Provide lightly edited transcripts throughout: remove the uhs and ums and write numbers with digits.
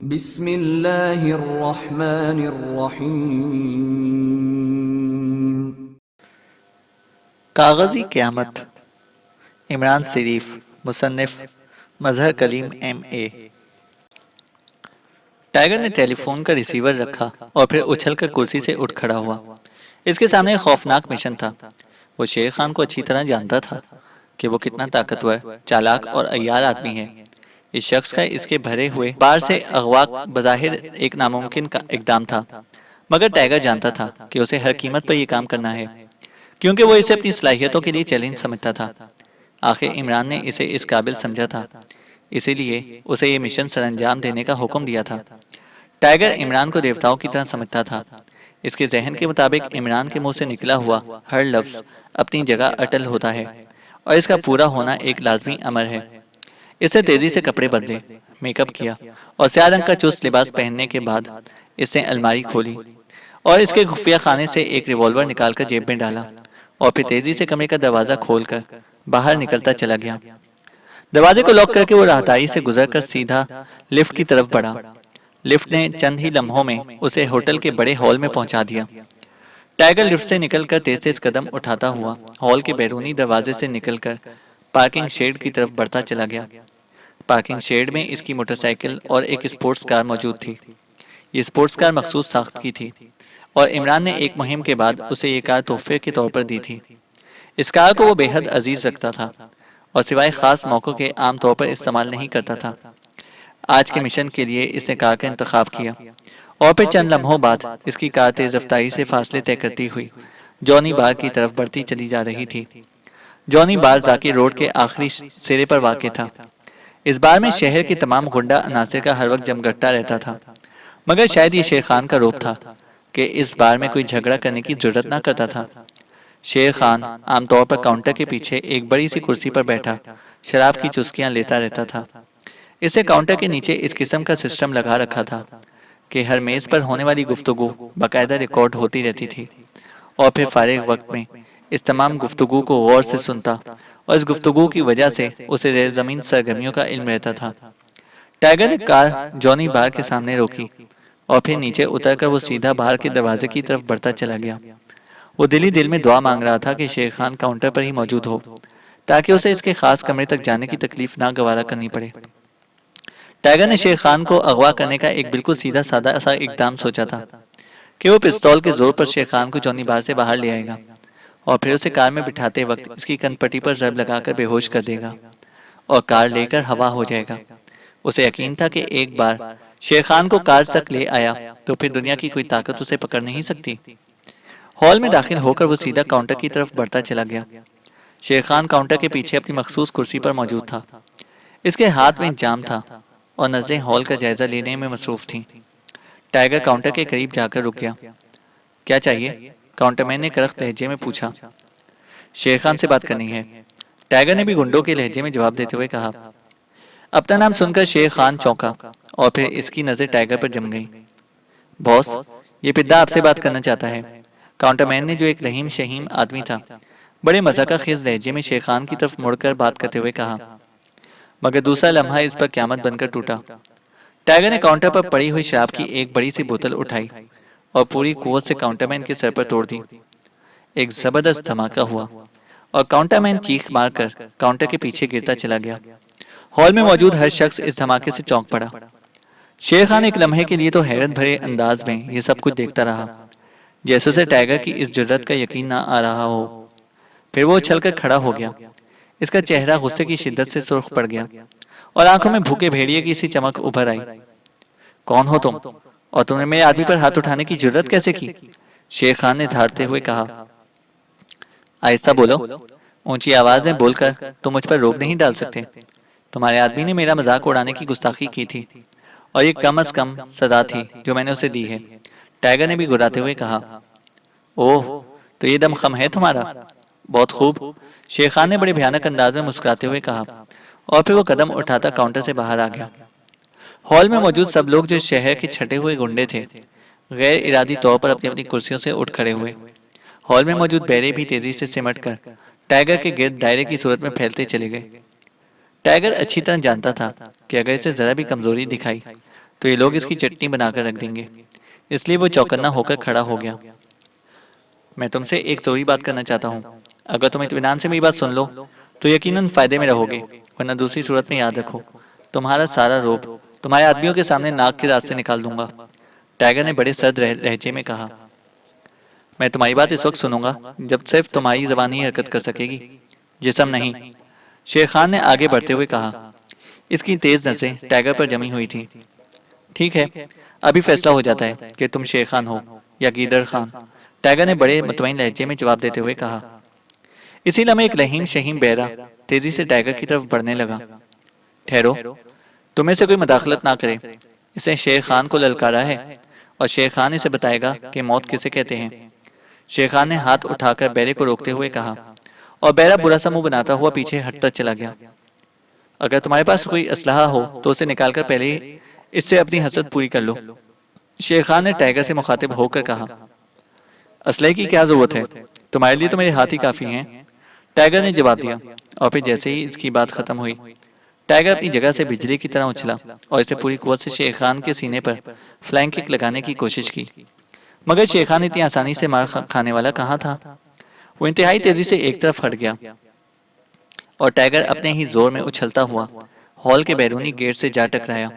बिस्मिल्लाहिर्रहमानिर्रहीम। कागज़ी क़यामत। इमरान शरीफ, मुसन्निफ़ मज़हर कलीम M.A। टाइगर ने टेलीफोन का रिसीवर रखा और फिर उछलकर कुर्सी से उठ खड़ा हुआ। इसके सामने एक खौफनाक मिशन था। वो शेर खान को अच्छी तरह जानता था कि वो कितना ताकतवर, चालाक और अय्यार आदमी है। इस शख्स का इसके भरे हुए बार से अगवा बज़ाहिर एक नामुमकिन का इकदाम था, मगर टाइगर जानता था कि उसे हर कीमत पर यह काम करना है, क्योंकि वो इसे अपनी सलाहियतों के लिए चैलेंज समझता था। आखिर इमरान ने इसे इस काबिल समझा था, इसीलिए उसे ये मिशन सरअंजाम देने का हुक्म दिया था। टाइगर इमरान को देवताओं की तरह समझता था। इसके जहन के मुताबिक इमरान के मुंह से निकला हुआ हर लफ्ज अपनी जगह अटल होता है और इसका पूरा होना एक लाजमी अमर है। इसने तेजी से कपड़े बदले, मेकअप किया और स्याह रंग का चुस्त लिबास पहनने के बाद इसने अलमारी खोली और इसके खुफिया खाने से एक रिवॉल्वर निकालकर जेब में डाला और फिर तेजी से कमरे का दरवाजा खोलकर बाहर निकलता चला गया। दरवाजे को लॉक करके वो राहदारी से गुजरकर सीधा लिफ्ट की तरफ बढ़ा। लिफ्ट ने चंद ही लम्हों में उसे होटल के बड़े हॉल में पहुंचा दिया। टाइगर लिफ्ट से निकलकर तेज तेज कदम उठाता हुआ हॉल के बैरूनी दरवाजे से निकलकर पार्किंग शेड की तरफ बढ़ता चला गया। पार्किंग शेड में इसकी मोटरसाइकिल और एक स्पोर्ट्स कार मौजूद थी। ये स्पोर्ट्स कार मखसूस साख्त की थी और इमरान ने एक मुहिम के बाद उसे ये कार तोहफे के तौर पर दी थी। इस कार को वो बेहद अजीज रखता था और सिवाय खास मौक़ों के आम तौर पर इस्तेमाल नहीं करता था। आज के मिशन के लिए इसने कार का इंतखाब किया और फिर चंद लम्हों बाद इसकी कार तेज रफ्तारी से फासले तय करती हुई जॉनी बार की तरफ बढ़ती चली जा रही थी। जॉनी बार जाकिर रोड के आखिरी सिरे पर वाक़ था। इस बार में शहर के तमाम गुंडा अनासर का हर वक्त जमघटता रहता था, मगर शायद ये शेर खान का रोब था कि इस बार में कोई झगड़ा करने की जरूरत ना करता था। शेर खान आमतौर पर काउंटर के पीछे एक बड़ी सी कुर्सी पर बैठा शराब की चुस्कियां लेता रहता था। इसे काउंटर के नीचे इस किस्म का सिस्टम लगा रखा था कि हर मेज पर होने वाली गुफ्तगू बाकायदा रिकॉर्ड होती रहती थी और फिर फारिग वक्त में इस तमाम गुफ्तगू को गौर से सुनता और इस गुफ्तगू की वजह से उसे ज़ेर ज़मीन सरगर्मियों का इल्म रहता था। टाइगर ने कार जॉनी बार के सामने रोकी और फिर नीचे उतरकर वो सीधा बाहर के दरवाजे की तरफ बढ़ता चला गया। वो दिल ही दिल में दुआ मांग रहा था कि शेर खान काउंटर पर ही मौजूद हो, ताकि उसे इसके खास कमरे तक जाने की तकलीफ ना गवारा करनी पड़े। टाइगर ने शेर खान को अगवा करने का एक बिल्कुल सीधा सादा सा इकदाम सोचा था कि वो पिस्तौल के जोर पर शेर खान को जॉनी बार से बाहर ले आएगा और फिर उसे कार में बिठाते वक्त इसकी कनपट्टी पर जब लगाकर बेहोश कर देगा और कार लेकर हवा हो जाएगा। उसे यकीन था कि एक बार शेर खान को कार तक ले आया तो फिर दुनिया की कोई ताकत उसे पकड़ नहीं सकती। हॉल में दाखिल होकर वो सीधा काउंटर की तरफ बढ़ता चला गया। शेर खान काउंटर के पीछे अपनी मखसूस कुर्सी पर मौजूद था। इसके हाथ में जाम था और नजरें हॉल का जायजा लेने में मसरूफ थीं। टाइगर काउंटर के करीब जाकर रुक गया। क्या चाहिए? काउंटरमैन ने कड़क लहजे में पूछा। शेर खान से बात करनी है, टाइगर ने भी गुंडों के लहजे में जवाब देते हुए कहा। अपना नाम सुनकर शेर खान चौंका और फिर इसकी नजर टाइगर पर जम गई। बॉस, ये पिद्दा आपसे बात करना चाहता है, काउंटरमैन ने, जो एक रहीम शहीम आदमी था, बड़े मजाकाखेज लहजे में शेर खान की तरफ मुड़कर बात करते हुए कहा। मगर दूसरा लम्हा इस पर क्यामत बनकर टूटा। टाइगर ने काउंटर पर पड़ी हुई शराब की एक बड़ी सी बोतल उठाई और पूरी कुव्वत से काउंटरमैन के सर पर तोड़ दी। एक जबरदस्त धमाका हुआ और काउंटरमैन चीख मारकर काउंटर के पीछे गिरता चला गया। हॉल में मौजूद हर शख्स इस धमाके से चौंक पड़ा। शेर खान एक लम्हे के लिए तो हैरत भरे अंदाज में ये सब कुछ देखता रहा, जैसे उसे टाइगर की इस जुर्रत का यकीन ना आ रहा हो। फिर वो उछलकर खड़ा हो गया। इसका चेहरा गुस्से की शिद्दत से सुर्ख पड़ गया और आंखों में भूखे भेड़िए की सी चमक उभर आई। कौन हो तुम, और तुमने मेरे आदमी पर हाथ उठाने की जुर्रत कैसे की? शेर खान ने धारते हुए कहा। आहिस्ता बोलो, ऊंची आवाज में बोलकर तुम मुझ पर रोक नहीं डाल सकते। तुम्हारे आदमी ने मेरा मजाक उड़ाने की गुस्ताखी की थी और ये कम अज कम सजा थी जो मैंने उसे दी है, टाइगर ने भी गुर्राते हुए कहा। ओह, तो ये दमखम है तुम्हारा? बहुत खूब, शेर खान ने बड़े भयानक अंदाज में मुस्कुराते हुए कहा और फिर वो कदम उठाता काउंटर से बाहर आ गया। हॉल में मौजूद सब लोग, जो शहर के छटे हुए गुंडे थे, गैर इरादी तौर पर अपनी अपनी कुर्सियों से उठ खड़े हुए। हॉल में मौजूद बैरे भी तेजी से सिमटकर टाइगर के गिर्द दायरे की सूरत में फैलते चले गए। टाइगर अच्छी तरह जानता था कि अगर इसे जरा भी कमजोरी दिखाई तो ये लोग इसकी चटनी बनाकर रख देंगे। इसलिए वो चौकन्ना होकर खड़ा हो गया। मैं तुमसे एक ज़रूरी बात करना चाहता हूँ। अगर तुम इत्मीनान से मेरी बात सुन लो तो यकीनन फ़ायदे में रहोगे, वरना दूसरी सूरत में याद रखो, तुम्हारा सारा रोब तुम्हारे आदमियों के सामने नाक के रास्ते निकाल दूंगा। टाइगर ने बड़े सर्द लहजे में कहा। मैं तुम्हारी बात इस वक्त सुनूंगा जब सिर्फ तुम्हारी जबान ही हरकत कर सकेगी, जिसम नहीं। शेर खान ने आगे बढ़ते हुए कहा। इसकी तेज नजरें टाइगर पर जमी हुई थी। ठीक है, अभी फैसला हो जाता है कि तुम शेर खान हो या गीदड़ खान, टाइगर ने बड़े मुतमईन लहजे में जवाब देते हुए कहा। इसी लम्हे एक लहीम शहीम बहरा तेजी से टाइगर की तरफ बढ़ने लगा। ठहरो, तुम्हें से कोई मदाखलत ना करे। इसने शेर खान को ललकारा है और शेर खान इसे बताएगा कि मौत किसे कहते हैं। शेर खान ने हाथ उठाकर बैरे को रोकते हुए कहा और बैरा बुरा सा मुंह बनाता हुआ पीछे हटता चला गया। अगर तुम्हारे पास कोई असलहा हो तो उसे निकालकर पहले इससे अपनी हसरत पूरी कर लो। शेर खान ने टाइगर से मुखातिब होकर कहा। असलहे की क्या जरूरत है, तुम्हारे लिए तो मेरे हाथ ही काफी हैं। टाइगर ने जवाब दिया। और फिर जैसे ही इसकी बात खत्म हुई, टाइगर अपनी जगह से बिजली की तरह उछला और इसे पूरी कुव्वत से शेर खान के सीने पर फ्लाइंग किक लगाने की कोशिश की। मगर शेर खान इतनी आसानी से मार खाने वाला कहाँ था। वो इंतहाई तेजी से एक तरफ हट गया और टाइगर अपने ही जोर में उछलता हुआ हॉल के बैरूनी गेट से जा टकराया।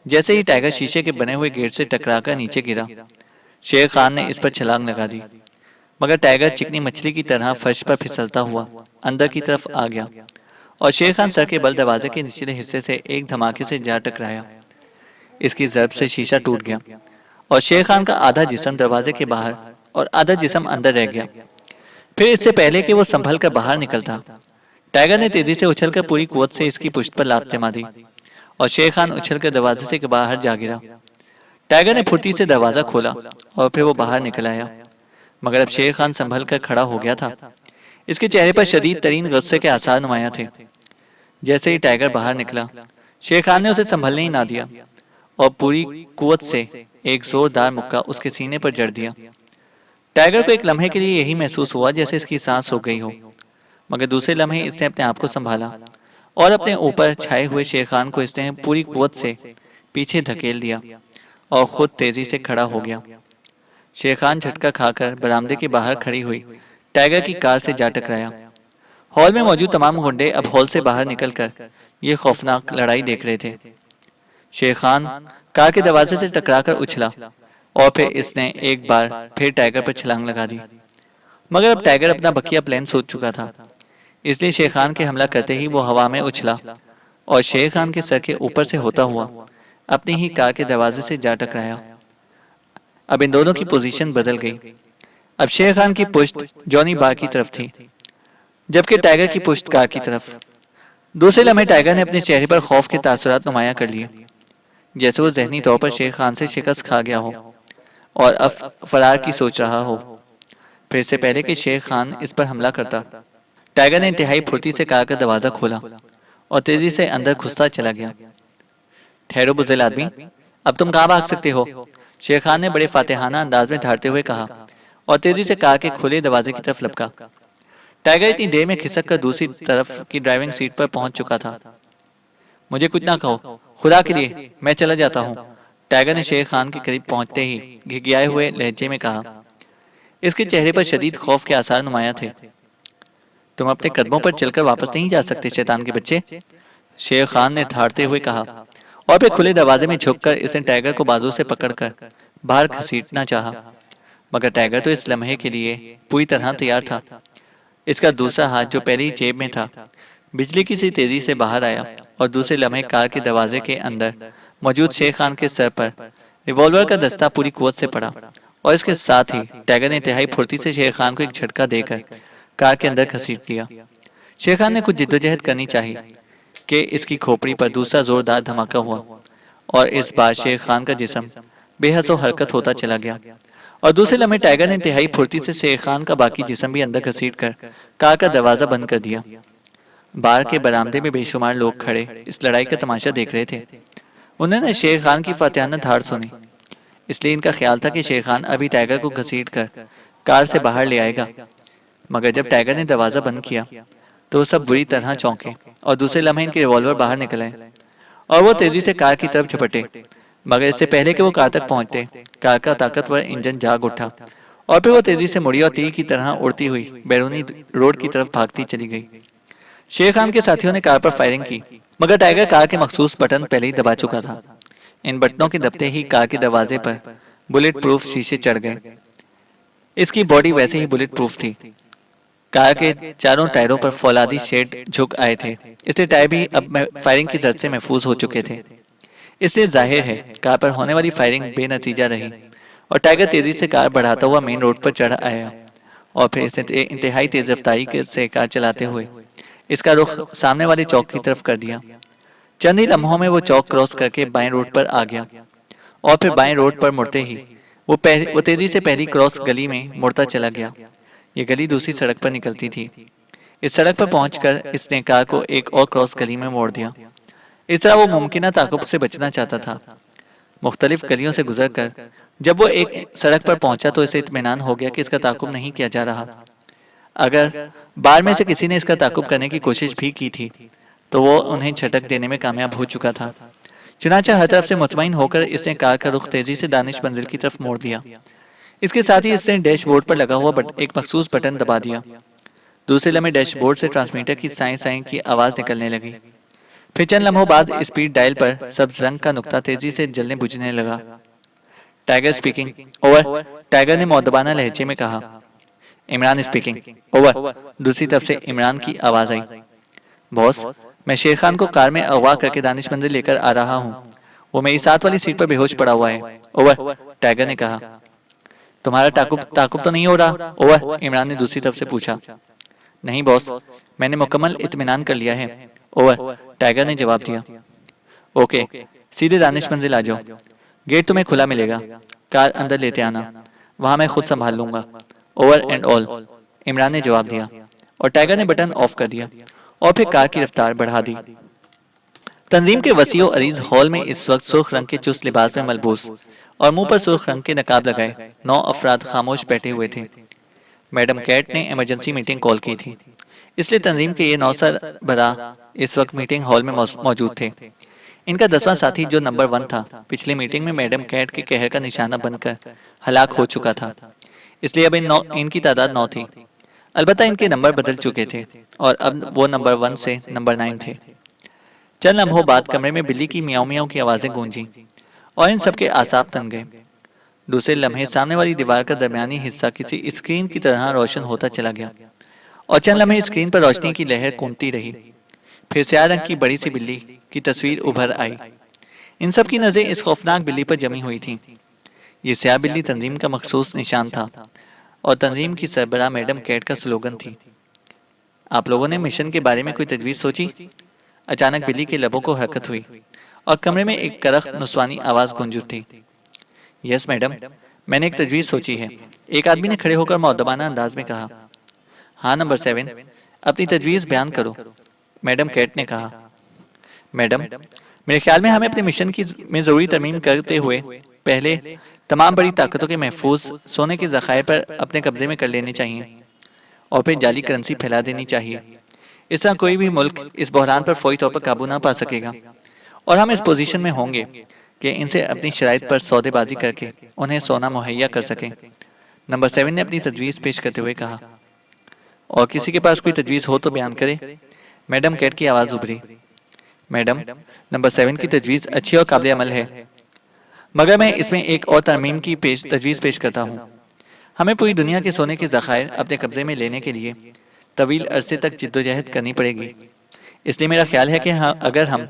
जैसे ही टाइगर शीशे के बने हुए गेट से टकराकर नीचे गिरा, शेर खान ने इस पर छलांग लगा दी। मगर टाइगर चिकनी मछली की तरह फर्श पर फिसलता हुआ अंदर की तरफ आ गया और शेर खान सर के बल दरवाजे के निचले हिस्से से एक धमाके से जा टकराया। इसकी जर्ब से शीशा टूट गया और शेर खान का आधा जिस्म दरवाजे के बाहर और आधा जिस्म अंदर रह गया। फिर इससे पहले कि वो संभल कर बाहर निकलता, टाइगर ने तेजी से उछलकर पूरी कुव्वत से इसकी पुश्त पर लात जमा दी और शेर खान उछलकर दरवाजे से बाहर जा गिरा। टाइगर ने फुर्ती से दरवाजा खोला और फिर वो बाहर निकल आया। मगर अब शेर खान संभल कर खड़ा हो गया था। इसके चेहरे पर शदीद तरीन गुस्से के आसार नुमाया थे। जैसे ही टाइगर बाहर निकला, शेर खान ने उसे संभलने ही ना दिया और पूरी कुव्वत से एक जोरदार मुक्का उसके सीने पर जड़ दिया। टाइगर को एक लम्हे के लिए यही महसूस हुआ जैसे इसकी सांस रुक गई हो, मगर दूसरे लम्हे इसने अपने आप को संभाला और अपने ऊपर छाए हुए शेर खान को इसने पूरी कुव्वत से पीछे धकेल दिया और खुद तेजी से खड़ा हो गया। शेर खान झटका खाकर बरामदे के बाहर खड़ी हुई टाइगर की कार से जा टकराया। हॉल में मौजूद तमाम गुंडे अब हॉल से बाहर निकलकर ये खौफनाक लड़ाई देख रहे थे। शेर खान कार के दरवाजे से टकराकर उछला और फिर इसने एक बार फिर टाइगर पर छलांग लगा दी। मगर अब टाइगर अपना बकिया प्लान सोच चुका था, इसलिए शेर खान के हमला करते ही वो हवा में उछला और शेर खान के सर के ऊपर से होता हुआ अपनी ही कार के दरवाजे से जा टकराया। अब इन दोनों की पोजीशन बदल गई। अब शेर खान की पुश्त जॉनी बार की तरफ थी, जबकि टाइगर की पुश्त कार की तरफ। दूसरे लम्हे टाइगर ने अपने चेहरे पर खौफ के तासुरात नुमाया कर लिए, जैसे वो जहनी तौर पर शेर खान से शिकस्त खा गया हो और अब फरार की सोच रहा हो। फिर से पहले कि शेर खान इस पर हमला करता, टाइगर ने इंतहाई फुर्ती से कार का दरवाजा खोला और तेजी से अंदर घुसता चला गया। ठहरो बुज़दिल आदमी, अब तुम कहाँ भाग सकते हो, शेर खान ने बड़े फातिहाना अंदाज में ठाड़ते हुए कहा और तेजी से कार के खुले दरवाजे की तरफ लपका। टाइगर इतनी देर में खिसक कर दूसरी तरफ की ड्राइविंग सीट पर पहुंच चुका था। मुझे कुछ ना कहो, खुदा के लिए मैं चला जाता हूँ, टाइगर ने शेर खान के करीब पहुंचते ही घिघियाए हुए लहजे में कहा। इसके चेहरे पर शदीद खौफ के आसार नुमाया थे। तुम अपने कदमों पर चलकर वापस नहीं जा सकते शैतान के बच्चे, शेर खान ने ठाड़ते हुए कहा और फिर खुले दरवाजे में झुककर इसने टाइगर को बाजू से पकड़कर बाहर घसीटना चाहा। मगर टाइगर तो इस लम्हे के लिए पूरी तरह तैयार था। इसका दूसरा हाथ जो पहले ही जेब में था, बिजली की सी तेजी से बाहर आया और दूसरे लम्हे कार के दरवाजे के अंदर मौजूद शेर खान के सर पर रिवॉल्वर का दस्ता पूरी कुव्वत से पड़ा और इसके साथ ही टाइगर ने इंतहाई फुर्ती से शेर खान को एक झटका देकर कार के अंदर घसीट लिया। शेर खान ने कुछ जिद्दोजहद करनी चाहिए कि इसकी खोपड़ी पर दूसरा जोरदार धमाका हुआ और इस बार शेर खान का जिस्म बेहसो हरकत होता चला गया और दूसरे लम्हे टाइगर ने इंतहाई फुर्ती से शेर खान का बाकी जिस्म भी अंदर घसीट कर कार का दरवाजा बंद कर दिया। बाहर के बरामदे में बेशुमार लोग खड़े इस लड़ाई का तमाशा देख रहे थे। उन्होंने शेर खान की फातिहाना धाड़ सुनी, इसलिए इनका ख्याल था कि शेर खान अभी टाइगर को घसीट कर कार से बाहर ले आएगा। मगर जब टाइगर ने दरवाजा बंद किया तो सब बुरी तरह चौंके और दूसरे लम्हे इनके रिवॉल्वर बाहर निकल आए और वो तेजी से कार की तरफ झपटे। मगर इससे पहले कि वो कार तक पहुंचते, कार का ताकतवर इंजन जाग उठा और फिर वो तेजी से मुड़ी और तीर की तरह उड़ती हुई बैरूनी रोड की तरफ भागती चली गई। शेर खान के साथियों ने कार पर फायरिंग की, मगर टाइगर कार के मखसूस बटन पहले ही दबा चुका था। इन बटनों के दबते ही कार के दरवाजे पर बुलेट प्रूफ शीशे चढ़ गए। इसकी बॉडी वैसे ही बुलेट प्रूफ थी। कार के चारों टायरों पर फौलादी शेड झुक आए थे, इसलिए टायर भी अब फायरिंग की जद से महफूज हो चुके थे। इसलिए जाहिर है कार पर होने वाली फायरिंग बेनतीजा रही और टाइगर तेजी से कार बढ़ाता हुआ मेन रोड पर चढ़ आया और फिर इसे इंतहाई तेज रफ्तारी से कार चलाते हुए इसका रुख सामने वाले चौक की तरफ कर दिया। चंद ही लम्हों में वो चौक क्रॉस करके बाएं रोड पर आ गया और फिर बाएं रोड पर मुड़ते ही वो तेजी से पहली क्रॉस गली में मुड़ता चला गया। ये गली दूसरी सड़क पर निकलती थी। इस सड़क पर पहुंचकर इसने कार को एक और क्रॉस गली में मोड़ दिया। इस तरह वो मुमकिन ताक़ुब से बचना चाहता था। मुख्तलिफ गलियों से गुजरकर जब वो एक सड़क पर पहुंचा तो इसे इत्मीनान हो गया कि इसका ताक़ुब नहीं किया जा रहा। अगर बार में से किसी ने इसका ताक़ुब करने की कोशिश भी की थी तो वो उन्हें झटक देने में कामयाब हो चुका था। चुनांचे हर तरफ से मुतमईन होकर इसने कार का रुख तेजी से दानिश मंजिल की तरफ मोड़ दिया। इसके साथ ही इसने डैशबोर्ड पर लगा हुआ एक मखसूस बटन दबा दिया। दूसरे लम्हे डैशबोर्ड से ट्रांसमीटर की साएं साएं की आवाज निकलने लगी। फिर चंद लम्हों बाद स्पीड डायल पर सब्ज रंग का नुक्ता तेजी से जलने बुझने लगा। Tiger speaking, over. टाइगर ने मौदबाना लहजे में कहा। Imran speaking, over. दूसरी तरफ से इमरान की आवाज आई। बॉस, मैं शेर खान को कार में अगवा करके दानिश मंदिर लेकर आ रहा हूँ। वो मेरी साथ वाली सीट पर बेहोश पड़ा हुआ है। ओवर, टाइगर ने कहा। तुम्हारा ताकुब ताकुब तो नहीं हो रहा? ओवर, इमरान ने दूसरी तरफ से पूछा। नहीं बॉस, मैंने मुकम्मल इत्मीनान कर लिया है। ओवर, टाइगर ने जवाब दिया। ओके, सीधे दानिश मंजिल आ जाओ। गेट तुम्हें खुला मिलेगा। कार अंदर लेते आना, वहां मैं खुद संभाल लूंगा। ओवर एंड ऑल, इमरान ने जवाब दिया और टाइगर ने बटन ऑफ कर दिया और फिर कार की रफ्तार बढ़ा दी। तंजीम के वसीओ अरीज हॉल में इस वक्त सुर्ख रंग के चुस्त लिबास में मलबूस और मुंह पर सुर्ख रंग के नकाब लगाए 9 अफराद खामोश बैठे हुए थे। मैडम कैट ने इमरजेंसी मीटिंग कॉल की थी, इसलिए तंजीम के ये 9 सरबराह इस वक्त मीटिंग हॉल में मौजूद थे। इनका 10वां साथी जो नंबर 1 था, पिछली मीटिंग में मैडम कैट के कहर का निशाना बनकर हलाक हो चुका था, इसलिए अब इनकी तादाद 9 थी। अलबत्ता इनके नंबर बदल चुके थे और अब वो नंबर 1 से नंबर 9 थे। चंद लम्हों बाद कमरे में बिल्ली की मियाऊ मियाऊ की आवाजें गूंजी और इन सबके आसाब तन गए। दूसरे लम्हे सामने वाली दीवार का दरमियानी हिस्सा किसी स्क्रीन की तरह रोशन होता चला गया और चंद लम्हे स्क्रीन पर रोशनी की लहर कूदती रही। फिर स्याह रंग की बड़ी सी बिल्ली की तस्वीर उभर आई। इन सब की नजरें इस खौफनाक बिल्ली पर जमी हुई थी। ये स्याह बिल्ली तंजीम का मखसूस निशान था और तंजीम की सरबराह मैडम कैट का स्लोगन थी। आप लोगों ने मिशन के बारे में कोई तजवीज सोची? अचानक बिल्ली के लबों को हरकत हुई और कमरे में एक करख्त नुस्वानी आवाज गूंज उठी। यस मैडम, मैंने एक तजवीज सोची है, एक आदमी ने खड़े होकर मौदबाना अंदाज में कहा। हाँ नंबर 7, अपनी तजवीज बयान करो, मैडम कैट ने कहा। मैडम, मेरे ख्याल में हमें अपने मिशन की में जरूरी तरमीम करते हुए पहले तमाम बड़ी ताकतों के महफूज सोने के जखायर पर अपने कब्जे में कर लेने चाहिए और फिर जाली करेंसी फैला देनी चाहिए। इस तरह कोई भी मुल्क इस बहरान पर फौरी तौर पर काबू ना पा सकेगा और हम इस पोजीशन में होंगे कि इनसे अपनी शराइत पर सौदेबाजी करके उन्हें सोना मुहैया कर सकें। नंबर 7 ने अपनी तजवीज़ पेश करते हुए कहा। और किसी के पास कोई तजवीज़ हो तो बयान करे, मैडम कैट की आवाज़ उभरी। मैडम, नंबर 7 की तजवीज़ अच्छी और काबिल अमल है, मगर मैं इसमें एक और तरमीम की तजवीज़ पेश करता हूँ। हमें पूरी दुनिया के सोने के ज़खायर अपने कब्जे में लेने के लिए तवील अरसे तक जिद्दोजहद करनी पड़ेगी। इसलिए मेरा ख्याल है कि अगर हम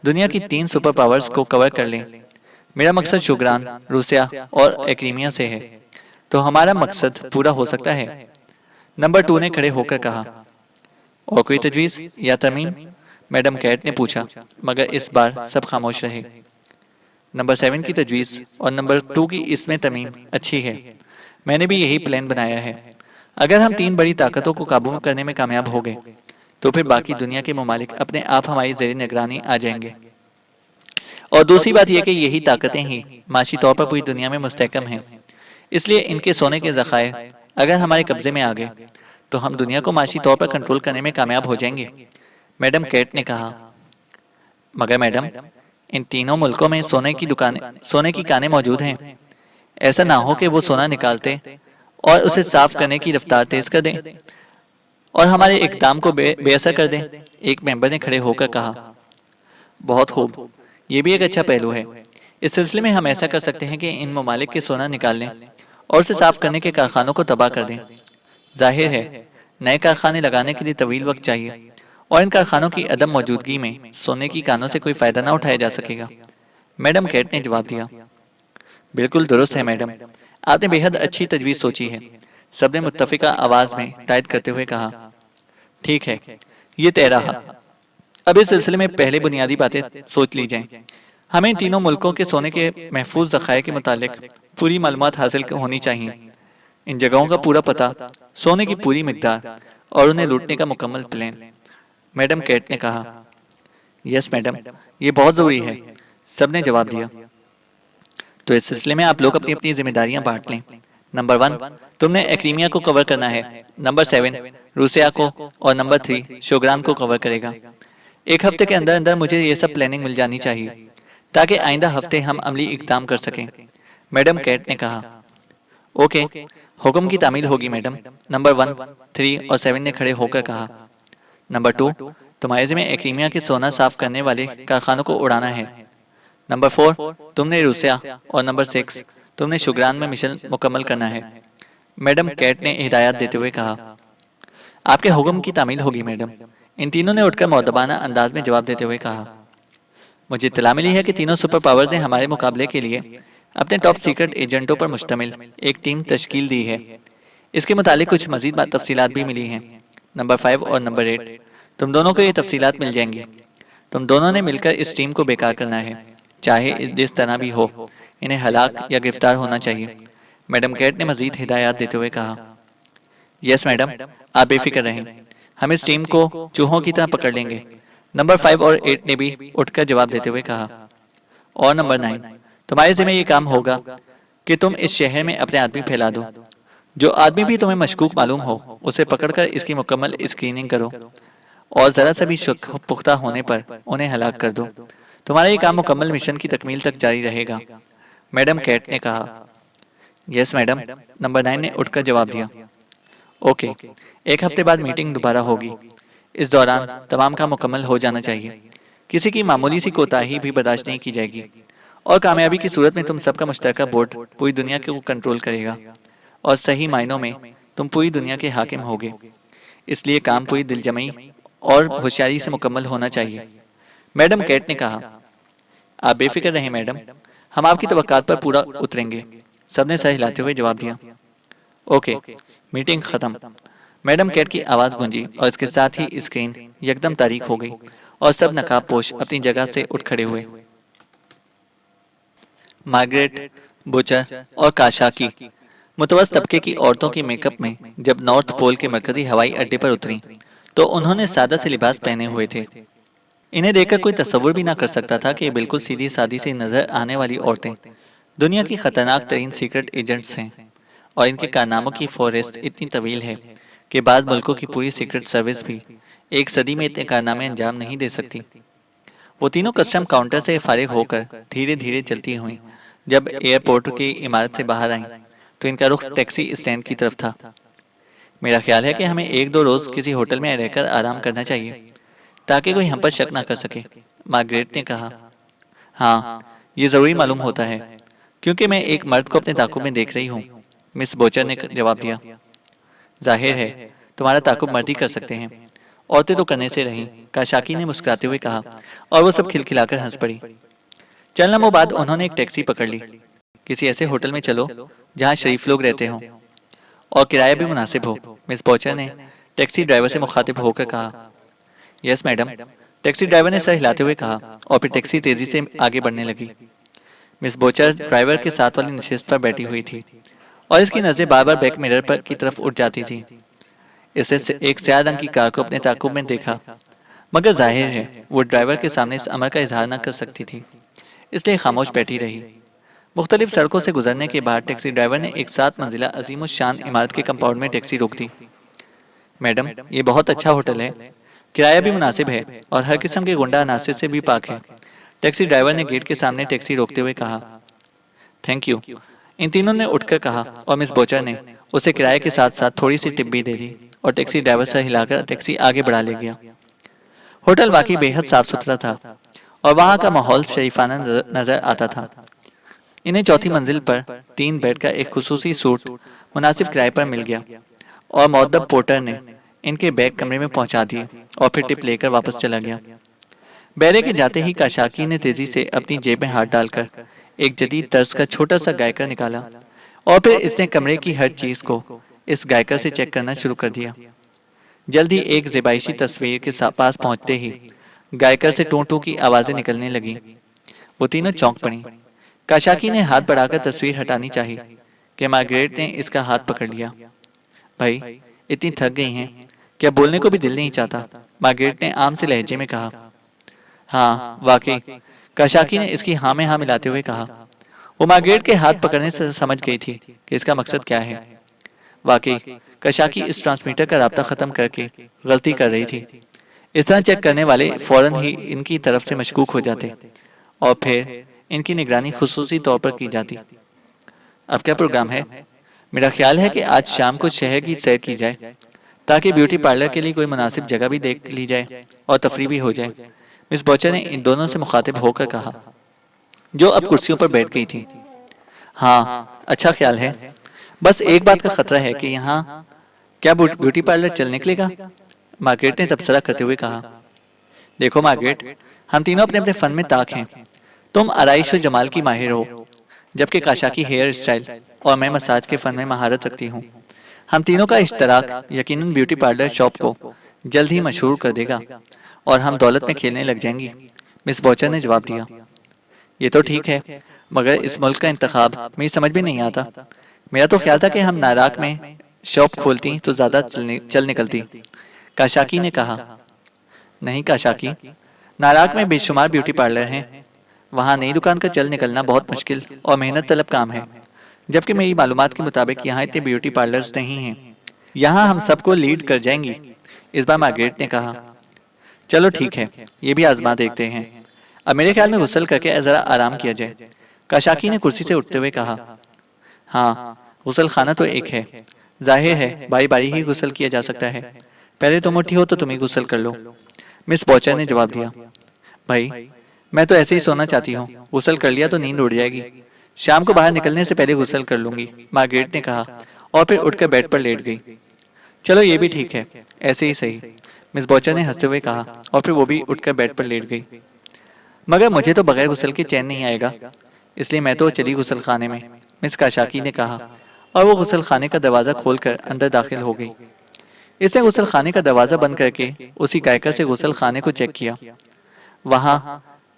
दुनिया की 3 सुपर पावर्स को कवर कर लें, मेरा मकसद शुगरान, रूसिया और एक्रीमिया से है, तो हमारा मकसद पूरा हो सकता है। नंबर 2 ने खड़े होकर कहा। और कोई तजवीज़ या तरमीम? मैडम कैट ने पूछा, मगर इस बार सब खामोश रहे। नंबर 7 की तजवीज़ और नंबर 2 की इसमें तरमीम अच्छी है। मैंने भी यही प्लान बनाया है। अगर हम 3 बड़ी ताकतों को काबू करने में कामयाब हो गए तो फिर बाकी दुनिया के ममालिक अपने आप हमारी ज़ेर निगरानी आ जाएंगे। और दूसरी बात यह कि यही ताकतें ही माशी तौर पर पूरी दुनिया में मुस्तहकम हैं। इसलिए इनके सोने के ज़खायर अगर हमारे कब्जे में आ गए तो हम दुनिया को माशी तौर पर कंट्रोल करने में कामयाब हो जाएंगे, मैडम कैट ने कहा। मगर मैडम, इन तीनों मुल्कों में सोने की कानें मौजूद हैं। ऐसा ना हो कि वो सोना निकालते और उसे साफ करने की रफ्तार तेज कर दें और हमारे इकदाम को बेअसर कर दें। एक मेंबर ने खड़े होकर कहा। बहुत खूब, ये भी एक अच्छा पहलू है। इस सिलसिले में हम ऐसा कर सकते हैं कि इन ममालिक के सोना निकालने और उसे साफ करने के कारखानों को तबाह कर दें। जाहिर है, नए कारखाने लगाने के लिए तवील वक्त चाहिए और इन कारखानों की अदम मौजूदगी में सोने की कानों से कोई फायदा ना उठाया जा सकेगा। मैडम कैट ने जवाब दिया। बिल्कुल दुरुस्त है मैडम, आपने बेहद अच्छी तजवीज़ सोची है। सबने मुत्तफिका आवाज में तायद करते हुए कहा। ठीक है, ये तय रहा। अब इस सिलसिले में पहले बुनियादी बातें सोच ली जाएं। हमें इन तीनों मुल्कों के सोने के महफूज ज़खायर के मुतालिक पूरी मालूमात हासिल होनी चाहिए। इन जगहों का पूरा पता, सोने की पूरी मिकदार और उन्हें लूटने का मुकम्मल प्लान। मैडम कैट ने कहा। यस मैडम, ये बहुत ज़रूरी है, सबने जवाब दिया। तो इस सिलसिले में आप लोग अपनी अपनी जिम्मेदारियां बांट लें। नंबर 1, तुमने एक्रीमिया को कवर करना है। नंबर 7, रूसिया को। और नंबर 3 शोग्रान को कवर करेगा। एक हफ्ते के अंदर अंदर मुझे ये सब प्लानिंग मिल जानी चाहिए ताकि आइंदा हफ्ते हम अमली इकदाम कर सकें। मैडम कैट ने कहा। ओके, हुक्म की तामील होगी मैडम। नंबर 1, 3 और 7 ने खड़े होकर कहा। नंबर 2, तुम्हारे जिम्मे एक्रीमिया के सोना साफ करने वाले कारखानों को उड़ाना है। नंबर 4, तुमने रूसिया। और नंबर 6, तुमने शुगरान में मिशन मुकम्मल करना है। मैडम कैट ने हिदायत देते हुए कहा। आपके हुक्म की तामील होगी मैडम। इन तीनों ने उठकर मौदबाना अंदाज में जवाब देते हुए कहा। मुझे इत्तला मिली है कि तीनों सुपर पावर्स ने हमारे मुकाबले के लिए अपने टॉप सीक्रेट एजेंटों पर मुश्तमिल एक टीम तश्कील दी है। इसके मुतालिक कुछ मजीद तफसीलात भी मिली हैं। नंबर 5 और नंबर 8, तुम दोनों को ये तफसीलात मिल जाएंगी। तुम दोनों ने मिलकर इस टीम को बेकार करना है, चाहे जिस तरह भी हो। इन्हें हलाक या गिरफ्तार होना चाहिए। मैडम कैट ने मजीद हिदायत देते हुए कहा। यस मैडम, आप बेफिक्र रहें, हम इस टीम को चूहों की तरह पकड़ लेंगे। नंबर 5 और 8 ने भी उठकर जवाब देते हुए कहा। और नंबर 9, तुम्हारे जिम्मे ये काम होगा कि तुम इस शहर में अपने आदमी फैला दो। जो आदमी भी तुम्हें मशकूक मालूम हो उसे पकड़कर इसकी मुकम्मल स्क्रीनिंग करो और जरा सा भी शक पुख्ता होने पर उन्हें हलाक कर दो। तुम्हारा ये काम मुकम्मल मिशन की तकमील तक जारी रहेगा। मैडम कैट ने कहा। यस मैडम, नंबर 9 ने उठकर जवाब दिया। ओके, एक हफ्ते बाद मीटिंग दोबारा होगी। इस दौरान तमाम काम मुकम्मल हो जाना चाहिए। किसी की मामूली सी कोताही भी बर्दाश्त नहीं की जाएगी और कामयाबी की सूरत में तुम सबका मुश्तरका बोर्ड पूरी दुनिया को कंट्रोल करेगा और सही मायनों में तुम पूरी दुनिया के हाकिम होगे। इसलिए काम पूरी दिलजमई और होशियारी से मुकम्मल होना चाहिए। मैडम कैट ने कहा। आप बेफिक्र रहें मैडम, हम आपकी तवक्कात पर पूरा उतरेंगे। सबने सर हिलाते हुए जवाब दिया। ओके, मीटिंग खत्म। मैडम कैट की आवाज गूंजी और इसके साथ ही स्क्रीन यकदम तारीख हो गई और सब नकाबपोश अपनी जगह से उठ खड़े हुए। मार्गरेट, बुचर और काशाकी मुतवस्त तबके की औरतों के मेकअप में जब नॉर्थ पोल के मरकजी हवाई अड्डे पर उतरी तो उन्होंने सादा से लिबास पहने हुए थे। इन्हें देखकर कोई तस्वुर भी ना कर सकता था कि ये बिल्कुल सीधी सादी सी नजर आने वाली औरतें दुनिया की खतरनाक तरीन सीक्रेट एजेंट्स हैं और इनके कारनामों की फहरिस्त इतनी तवील है कि बाज़ मुल्कों की पूरी सीक्रेट सर्विस भी एक सदी में इतने कारनामे अंजाम नहीं दे सकती। वो तीनों कस्टम काउंटर से फारिग होकर धीरे धीरे चलती हुई जब एयरपोर्ट की इमारत से बाहर आई तो इनका रुख टैक्सी स्टैंड की तरफ था। मेरा ख्याल है कि हमें एक दो रोज किसी होटल में रहकर आराम करना चाहिए ताकि कोई हम पर शक ना कर सके, मार्गरेट ने कहा। हाँ, ये जरूरी मालूम होता है क्योंकि मैं एक मर्द को अपने ताकुब में देख रही हूँ, मिस बोचर ने जवाब दिया। जाहिर है, तुम्हारा ताकुब मर्द ही कर सकते हैं, औरतें तो करने से रहीं, काशाकी ने मुस्कुराते हुए कहा और वो सब खिलखिलाकर हंस पड़ी। चंद लम्हों बाद उन्होंने एक टैक्सी पकड़ ली। किसी ऐसे होटल में चलो जहाँ शरीफ लोग रहते हों और किराया भी मुनासिब हो, मिस बोचर ने टैक्सी ड्राइवर से मुखातिब होकर कहा। यस मैडम, टैक्सी ड्राइवर ने सर हिलाते हुए कहा और फिर टैक्सी तेजी से आगे बढ़ने लगी। मिस बोचर ड्राइवर के साथ वाली नशिस्त पर बैठी हुई थी और इसकी नजरें बार बार बैक मिरर पर की तरफ उठ जाती थी। इसे एक स्याह रंग की कार को अपने ताकुब में देखा, मगर जाहिर है वो ड्राइवर के सामने इस अमर का इजहार न कर सकती थी, इसलिए खामोश बैठी रही। मुख्तलिफ सड़कों से गुजरने के बाद टैक्सी ड्राइवर ने एक 7 मंजिला अजीम शान इमारत के कंपाउंड में टैक्सी रोक दी। मैडम, ये बहुत अच्छा होटल है, किराया भी मुनासिब है और हर किस्म के गुंडा अनासिर से भी पाक है। टैक्सी ड्राइवर ने गेट के सामने टैक्सी रोकते हुए कहा, थैंक यू। इन तीनों ने उठकर कहा और मिस बोचर ने उसे किराए के साथ साथ थोड़ी सी टिप भी दे दी और टैक्सी ड्राइवर से हिलाकर टैक्सी आगे बढ़ा ले गया। होटल वाकई बेहद साफ सुथरा था और वहां का माहौल शरीफाना नजर आता था। इन्हें चौथी मंजिल पर 3 बेड का एक खुसूसी सूट मुनासिब किराए पर मिल गया और मौदब पोर्टर ने इनके बैग कमरे में पहुंचा दिए और फिर टिप लेकर वापस चला गया। बैरे के जाते ही काशाकी ने तेजी से अपनी जेब में हाथ डालकर एक जदीद तर्ज का छोटा सा गायकर निकाला और फिर इसने कमरे की हर चीज को इस गायकर से चेक करना शुरू कर दिया। जल्द ही एक ज़ेबाइशी तस्वीर के पास पहुंचते ही गायकर से टू टू की आवाजें निकलने लगी। वो तीनों चौंक पड़ी। काशाकी ने हाथ बढ़ाकर तस्वीर हटानी चाहिए कि मार्गरेट ने इसका हाथ पकड़ लिया। भाई, इतनी थक गई हैं क्या बोलने को भी दिल नहीं चाहता, मार्गरेट ने आम से लहजे में कहा। हाँ वाकई, काशाकी ने इसकी हाँ में हाँ मिलाते हुए कहा। वो मार्गरेट के हाथ पकड़ने से समझ गई थी कि इसका मकसद क्या है। वाकई काशाकी इस ट्रांसमीटर का राब्ता खत्म करके गलती कर रही थी। इस तरह चेक करने वाले फौरन ही इनकी तरफ से मशकूक हो जाते और फिर इनकी निगरानी खुसूसी तौर पर की जाती। अब क्या प्रोग्राम है? मेरा ख्याल है कि आज शाम को शहर की सैर की जाए ताकि ब्यूटी पार्लर के लिए कोई मुनासिब जगह भी देख ली जाए और तफरी भी हो जाए, मिस बॉचर ने इन दोनों से मुखातिब होकर कहा, जो अब कुर्सियों पर बैठ गई थी। हाँ, अच्छा ख्याल है। बस एक बात का खतरा है कि यहाँ क्या ब्यूटी पार्लर चल निकलेगा, मार्गरेट ने तबसरा करते हुए कहा। देखो मार्गरेट, हम तीनों अपने अपने फन में ताक हैं। तुम आराइश और जमाल की माहिर हो, जबकि काशाकी हेयर स्टाइल और मैं मसाज के फन में महारत रखती हूँ। हम तीनों का इश्तराक यकीनन ब्यूटी पार्लर शॉप को जल्द ही मशहूर कर देगा और हम दौलत में खेलने लग जाएंगी, मिस बॉचर ने जवाब दिया। ये तो ठीक है, मगर इस मुल्क का इंतखाब मेरी समझ में नहीं आता। मेरा तो ख्याल था कि हम नाराक में शॉप खोलती तो ज्यादा चल निकलती, काशाकी ने कहा। नहीं काशाकी, नाराक में बेशुमार ब्यूटी पार्लर हैं। वहाँ नई दुकान का चल निकलना बहुत मुश्किल और मेहनत तलब काम है, जबकि मेरी मालूमात के मुताबिक यहाँ इतने ब्यूटी पार्लर्स नहीं हैं। यहाँ हम सबको लीड कर जाएंगी, इस बार मार्गरेट ने कहा। चलो ठीक है, ये भी आजमा देखते हैं। अब मेरे ख्याल में गुस्ल करके जरा आराम किया जाए, काशाकी ने कुर्सी से उठते हुए कहा। हाँ, गुस्ल खाना तो एक है, जाहिर है बारी बारी ही गुस्ल किया जा सकता है। पहले तुम उठी हो तो तुम ही गुस्ल कर लो, मिस बॉचर ने जवाब दिया। भाई, मैं तो ऐसे ही सोना चाहती हूँ, गुस्ल कर लिया तो नींद उड़ जाएगी। शाम को बाहर निकलने से पहले गुस्ल कर लूंगी, मार्गरेट ने कहा और फिर उठकर बेड पर लेट गई। चलो ये भी ठीक है, ऐसे ही सही, मिस बॉचर ने हंसते हुए कहा और फिर वो भी उठकर बेड पर लेट गई। मगर मुझे तो बगैर गुस्ल के चैन नहीं आएगा, इसलिए मैं तो चली गुस्ल खाने में, मिस काशाकी ने कहा और वो गुस्ल खाने का दरवाजा खोलकर अंदर दाखिल हो गई। इसने गुस्ल खाने का दरवाजा बंद करके उसी गायकर से गुस्ल खाने को चेक किया। वहां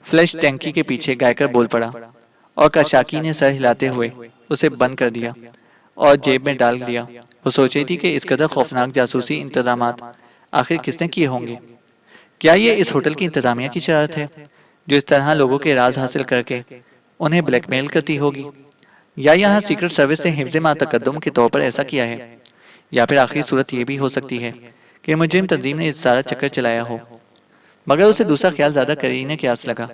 फ्लैश टैंकी के पीछे गायकर बोल पड़ा और काशाकी ने सर हिलाते हुए उसे बंद कर दिया और जेब में डाल दिया। वो सोच रही थी कि इस कदर खौफनाक जासूसी इंतजामात आखिर किसने किए होंगे। क्या ये इस होटल की इंतजामिया की शरारत है जो इस तरह लोगों के राज हासिल करके उन्हें ब्लैकमेल करती होगी, या यहाँ सीक्रेट सर्विस ने हिफ्ज़े मा तकद्दुम के तौर पर ऐसा किया है, या फिर आखिरी सूरत ये भी हो सकती है कि मुजरिम तंजीम ने इस सारा चक्कर चलाया हो। मगर उसे दूसरा ख्याल ज्यादा करीने क्यास लगा,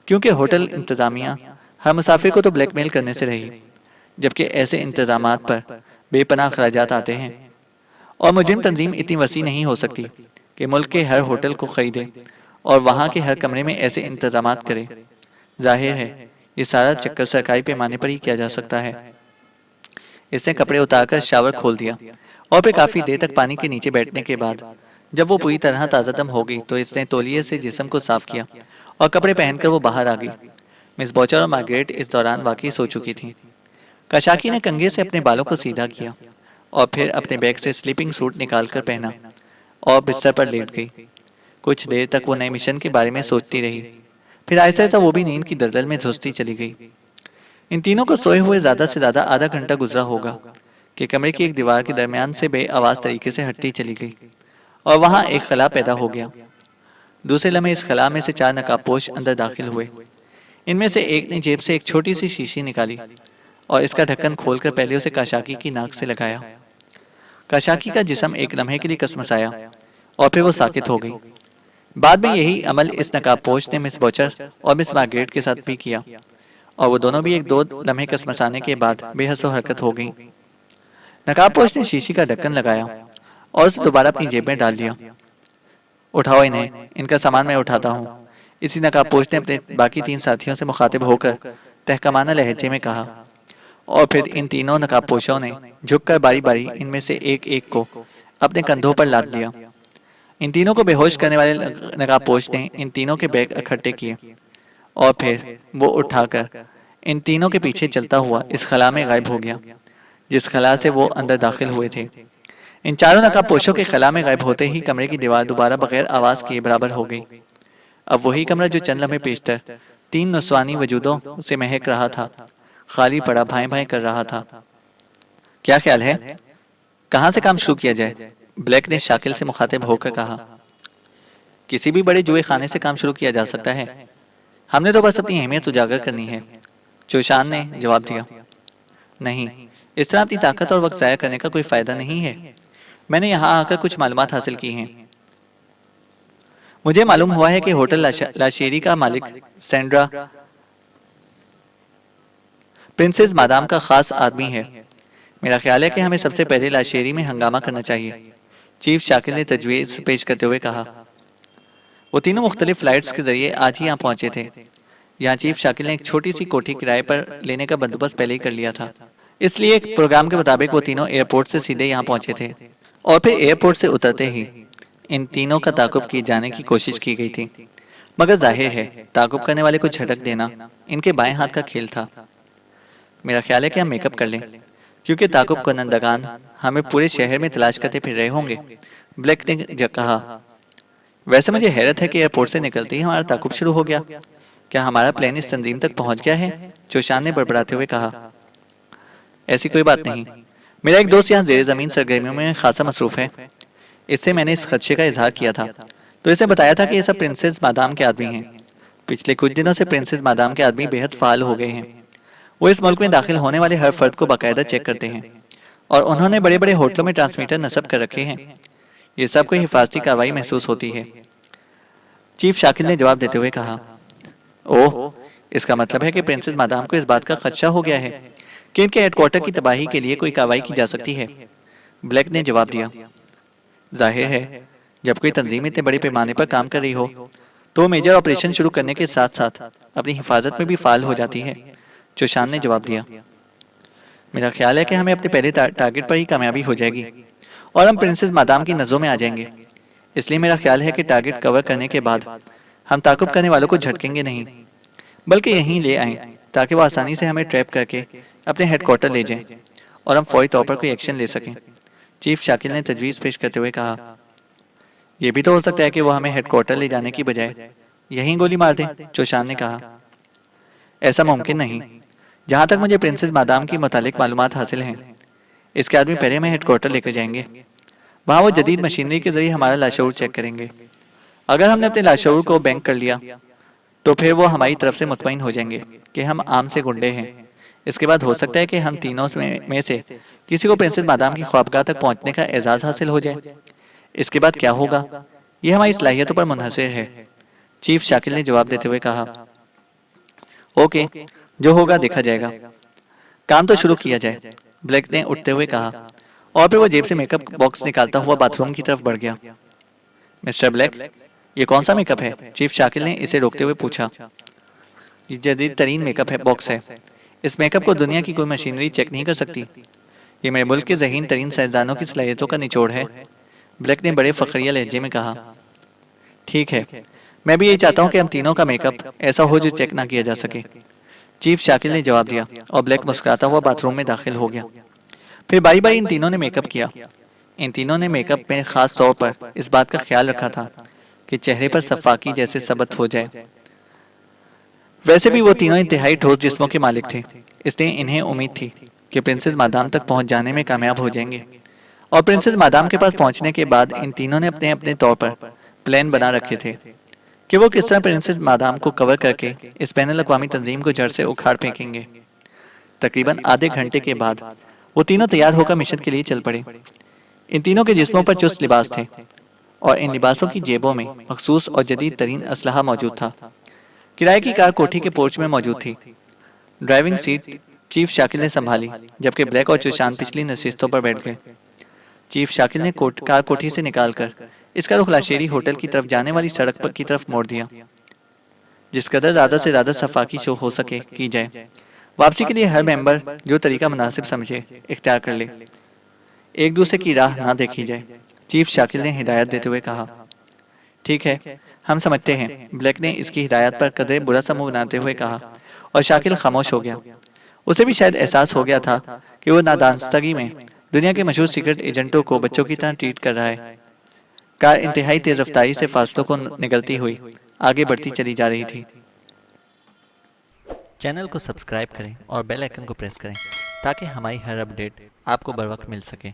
क्योंकि होटल इंतजामिया हर मुसाफिर को तो ब्लैकमेल करने से रही, जबकि ऐसे इंतजामात पर बेपनाह खराजात आते हैं और मुजरिम तंजीम इतनी वसी नहीं हो सकती कि मुल्क के हर होटल को खरीदे और वहाँ के हर कमरे में ऐसे इंतजामात करे। जाहिर है ये सारा चक्कर सरकारी पैमाने पर ही किया जा सकता है। इसने कपड़े उतारकर शावर खोल दिया और फिर काफी देर तक पानी के नीचे बैठने के बाद जब वो पूरी तरह ताज़ादम हो गई तो इसने तौलिए से जिस्म को साफ किया और कपड़े पहनकर वो बाहर आ गई। मिस बॉचर और मार्गरेट इस दौरान वाकई सो चुकी थी। काशाकी ने कंघे से अपने बालों को सीधा किया और फिर अपने बैग से स्लीपिंग सूट निकालकर पहना और बिस्तर पर लेट गई। कुछ देर तक वो नए मिशन के बारे में सोचती रही, फिर आहिस्ता आहिस्ता वो भी नींद की दलदल में धुसती चली गई। इन तीनों को सोए हुए ज्यादा से ज्यादा आधा घंटा गुजरा होगा कि कमरे की एक दीवार के दरमियान से बेआवाज तरीके से हटती चली गई और वहां एक खला पैदा हो गया। दूसरे लम्हे इस खला में से 4 नकाबपोश अंदर दाखिल हुए। इनमें से एक ने जेब से एक छोटी सी शीशी निकाली और इसका ढक्कन खोलकर पहले उसे काशाकी की नाक से लगाया। काशाकी का जिस्म एक लम्हे के लिए कसमसाया और फिर वो साकित हो गई। बाद में यही अमल इस नकाबपोश ने मिस बॉचर और मिस मार्गरेट के साथ भी किया, और वो दोनों भी एक दो लम्हे कसमसाने के बाद बेहस हरकत हो गईं। नकाबपोश ने शीशी का ढक्कन लगाया और उसे दोबारा अपनी जेब में डाल दिया। उठाओ इन्हें, इनका सामान मैं उठाता हूँ, इसी नकाबपोश ने अपने बाकी तीन साथियों से मुखातिब होकर तहकमाना लहजे में कहा, और फिर इन तीनों नकाबपोशों ने झुककर बारी बारी इनमें से एक एक को अपने कंधों पर लाद लिया। इन तीनों को बेहोश करने वाले नकाबपोश ने इन तीनों के बैग इकट्ठे किए और फिर वो उठाकर इन तीनों के पीछे चलता हुआ इस खला में गायब हो गया जिस खला से वो अंदर दाखिल हुए थे। इन चारों नकाबपोशों के खला में गायब होते ही कमरे की दीवार दोबारा बगैर आवाज किए बराबर हो गई। अब वही कमरा जो चंद लम्हे पेशतर तीन नुस्वानी वजूदों से महक रहा था, खाली पड़ा भाएं भाएं कर रहा था। क्या ख्याल है, कहाँ से काम शुरू किया जाए? ब्लैक ने शाकिल से मुखातिब होकर कहा। किसी भी बड़े जुए खाने से काम शुरू किया जा सकता है, हमने तो बस अपनी अहमियत उजागर करनी है, चौशान ने जवाब दिया। नहीं, इस तरह अपनी ताकत और वक्त जाया करने का कोई फायदा नहीं है। मैंने यहाँ आकर कुछ मालूमात हासिल की हैं। मुझे मालूम हुआ है कि होटल लाशेरी का मालिक सैंड्रा प्रिंसेस मादाम का खास आदमी है। मेरा ख्याल है कि हमें सबसे पहले लाशेरी में हंगामा करना चाहिए, चीफ शाकिल ने तजवीज़ पेश करते हुए कहा। वो तीनों मुख्तलिफ फ्लाइट्स के जरिए आज ही यहाँ पहुंचे थे। यहाँ चीफ शाकिल ने एक छोटी सी कोठी किराए पर लेने का बंदोबस्त पहले ही कर लिया था, इसलिए एक प्रोग्राम के मुताबिक वो तीनों एयरपोर्ट से सीधे यहाँ पहुंचे थे और फिर एयरपोर्ट से उतरते ही इन तीनों का ताकुब किए जाने की कोशिश की गई थी। मगर जाहिर है ताकुब करने वाले को झटक देना इनके बाएं हाथ का खेल था। मेरा ख्याल है कि हम मेकअप कर लें, क्योंकि ताकुब कुनंदगान हमें पूरे शहर में तलाश करते फिर रहे होंगे, ब्लैक ने कहा। वैसे मुझे हैरत है कि एयरपोर्ट से निकलते ही हमारा ताकुब शुरू हो गया। क्या हमारा प्लेन इस तंजीम तक पहुंच गया है? चौशान ने बड़बड़ाते हुए कहा। ऐसी कोई बात नहीं, मेरा एक दोस्त यहाँ जेर जमीन सरगर्मियों में खासा मसरूफ है। इससे मैंने इस खदशे का इजहार किया था, तो इसे बताया था कि ये सब प्रिंसेस मादाम के आदमी हैं। पिछले कुछ दिनों से प्रिंसेस मादाम के आदमी बेहद फाल हो गए हैं। वो इस मुल्क में दाखिल होने वाले हर फर्द को बाकायदा चेक करते हैं और उन्होंने बड़े बड़े होटलों में ट्रांसमीटर नस्ब कर रखे हैं। ये सब कोई हिफाजती कार्रवाई महसूस होती है, चीफ शाकिल ने जवाब देते हुए कहा। ओह, इसका मतलब है कि प्रिंसेस मादाम को इस बात का खदशा हो गया है कि इनके हेडक्वार्टर की तबाही के लिए कोई कार्रवाई की जा सकती है, ब्लैक ने जवाब दिया। जाहिर है जब कोई तंजीम इतने बड़े पैमाने पर काम कर रही हो तो मेजर ऑपरेशन शुरू करने के साथ साथ अपनी हिफाजत में भी फाल हो जाती है, चौशान ने जवाब दिया। मेरा ख्याल है कि हमें अपने पहले टारगेट पर ही कामयाबी हो जाएगी और हम प्रिंसेस मादाम की नज़रों में आ जाएंगे। इसलिए मेरा ख्याल है कि टारगेट कवर करने के बाद हम ताकुब करने वालों को झटकेंगे नहीं, बल्कि यहीं ले आएं ताकि वो आसानी से हमें ट्रैप करके अपने हेडक्वार्टर ले जाएं और हम फौरी तौर पर कोई एक्शन ले सकें, चीफ शाकिल ने तजवीज़ पेश करते हुए कहा। यह भी तो हो सकता है कि वो हमें हेडक्वार्टर ले जाने की बजाय यहीं गोली मार दें, चौशान ने कहा। ऐसा मुमकिन नहीं, जहाँ तक मुझे प्रिंसेस मादाम की मुतालिक मालूमात हासिल हैं, इसके आदमी पहले हमें हेडक्वार्टर लेकर जाएंगे। वहाँ वो जदीद मशीनरी के जरिए हमारा लाशऊर चेक करेंगे। अगर हमने अपने लाशऊर को बैंक कर लिया तो फिर वो हमारी तरफ से मुतमईन हो जाएंगे कि हम आम से गुंडे हैं। इसके बाद हो सकता है कि हम तीनों में से किसी को प्रिंसेस मादाम की ख्वाबगाह तक पहुंचने का एजाज हासिल हो जाए। इसके बाद क्या होगा ये हमारी सलाहियतों पर मुनहसर है, चीफ शाकिल ने जवाब देते हुए कहा। ओके, जो होगा देखा जाएगा, काम तो शुरू किया जाए, ब्लैक ने उठते हुए कहा और फिर वो जेब से मेकअप बॉक्स निकालता हुआ बाथरूम की तरफ बढ़ गया। मिस्टर ब्लैक, ये कौन सा मेकअप है? चीफ शाकिल ने इसे रोकते हुए पूछा। ये जदीद तरीन मेकअप है बॉक्स है। इस मेकअप को दुनिया की कोई मशीनरी चेक नहीं कर सकती। ये मेरे मुल्क के ज़हीन तरीन साइंसदानों की सलाहियतों का निचोड़ है, ब्लैक ने बड़े फखरिया लहजे में कहा। ठीक है, मैं भी यही चाहता हूँ कि हम तीनों का मेकअप ऐसा हो जो चेक ना किया जा सके, चीफ शाकिल ने जवाब दिया और ब्लैक मुस्कुराता हुआ बाथरूम में दाखिल हो गया। फिर बारी बारी इन तीनों ने मेकअप किया। इन तीनों ने मेकअप में खास तौर पर इस बात का ख्याल रखा था कि चेहरे पर सफाकी जैसे सबत हो जाए। वैसे भी वो तीनों इंतहाई ठोस जिस्मों के मालिक थे, इसलिए इन्हें उम्मीद थी कि प्रिंसेस मादाम तक पहुंच जाने में कामयाब हो जाएंगे। और प्रिंसेस मादाम के पास पहुंचने के बाद इन तीनों ने अपने अपने तौर पर प्लान बना रखे थे कि वो किस तरह प्रिंसेस मादाम को कवर करके इस बैनुल अक़वामी तंजीम को जड़ से उखाड़ फेंकेंगे। तकरीबन आधे घंटे के बाद वो तीनों तैयार होकर मिशन के लिए चल पड़े। इन तीनों के जिस्मों पर चुस्त लिबास थे और इन लिबासों की जेबों में मखसूस और जदीद तरीन असलहा मौजूद था। किराए की कार कोठी के पोर्च में मौजूद थी। ड्राइविंग सीट चीफ शाकिल ने संभाली, जबकि ब्लैक और चुशान पिछली नशिस्तों पर बैठ गए। चीफ शाकिल ने कार कोठी से निकालकर इसका रुख लाशेरी होटल की तरफ जाने वाली सड़क पर की तरफ मोड़ दिया। जिस कदर ज़्यादा से ज़्यादा सफाकी शो हो सके की जाए। वापसी के लिए हर मेंबर जो तरीका मुनासिब समझे इख्तियार कर ले। एक दूसरे की राह ना देखी जाए, चीफ शाकिल ने हिदायत देते हुए कहा। ठीक है, हम समझते हैं, ब्लैक ने इसकी हिदायत पर कदरे बुरा सा मुंह बनाते हुए कहा, और शाकिल खामोश हो गया। उसे भी शायद एहसास हो गया था कि वो नादानस्तगी में दुनिया के मशहूर सीक्रेट एजेंटों को बच्चों की तरह ट्रीट कर रहा है। कार इंतहाई तेज रफ्तारी से फासलों को निगलती हुई आगे बढ़ती चली जा रही थी। चैनल को सब्सक्राइब करें और बेल आइकन को प्रेस करें ताकि हमारी हर अपडेट आपको बर वक्त मिल सके।